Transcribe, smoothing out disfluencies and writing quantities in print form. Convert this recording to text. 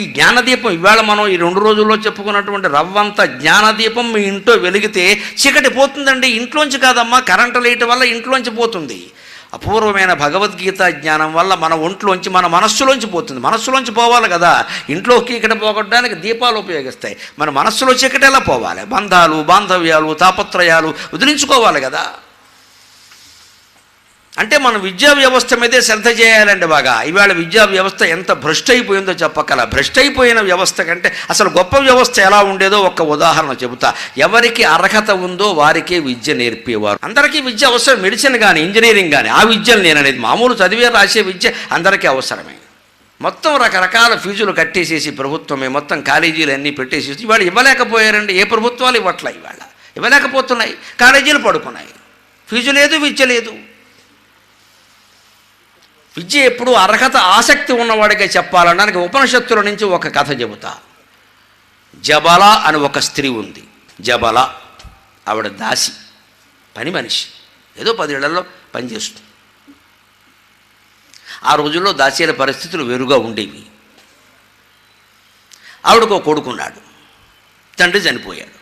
ఈ జ్ఞానదీపం ఇవాళ మనం ఈ 2 రోజుల్లో చెప్పుకున్నటువంటి రవ్వంత జ్ఞానదీపం మీ ఇంట్లో వెలిగితే చీకటి పోతుందండి. ఇంట్లోంచి కాదమ్మా, కరెంటు లైట్ వల్ల ఇంట్లోంచి పోతుంది. అపూర్వమైన భగవద్గీత జ్ఞానం వల్ల మన ఒంట్లోంచి, మన మనస్సులోంచి పోతుంది. మనస్సులోంచి పోవాలి కదా, ఇంట్లోకి ఇక్కడ పోగొట్టడానికి దీపాలు ఉపయోగిస్తాయి. మన మనస్సులో చీకటి ఎలా పోవాలి? బంధాలు, బాంధవ్యాలు, తాపత్రయాలు వదిలించుకోవాలి కదా. అంటే మనం విద్యా వ్యవస్థ మీదే శ్రద్ధ చేయాలండి బాగా. ఇవాళ విద్యా వ్యవస్థ ఎంత భ్రష్టైపోయిందో చెప్పకల. భ్రష్టైపోయిన వ్యవస్థ కంటే అసలు గొప్ప వ్యవస్థ ఎలా ఉండేదో ఒక్క ఉదాహరణ చెబుతా. ఎవరికి అర్హత ఉందో వారికే విద్య నేర్పేవారు. అందరికీ విద్య అవసరం, మెడిసిన్ కానీ ఇంజనీరింగ్ కానీ. ఆ విద్యను నేను అనేది మామూలు చదివే రాసే విద్య అందరికీ అవసరమే. మొత్తం రకరకాల ఫీజులు కట్టేసేసి ప్రభుత్వమే మొత్తం కాలేజీలు అన్నీ పెట్టేసేసి ఇవాళ ఇవ్వలేకపోయారండి. ఏ ప్రభుత్వాలు ఇవ్వట్లా, ఇవాళ ఇవ్వలేకపోతున్నాయి. కాలేజీలు పడుకున్నాయి, ఫీజు లేదు, విద్య లేదు. విద్య ఎప్పుడు అర్హత ఆసక్తి ఉన్నవాడిగా చెప్పాలనడానికి ఉపనిషత్తుల నుంచి ఒక కథ చెబుతా. జబల అని ఒక స్త్రీ ఉంది. జబల ఆవిడ దాసి, పని మనిషి, ఏదో 10 ఏళ్లలో పనిచేస్తుంది. ఆ రోజుల్లో దాసీల పరిస్థితులు వేరుగా ఉండేవి. ఆవిడకు కొడుకున్నాడు, తండ్రి చనిపోయాడు.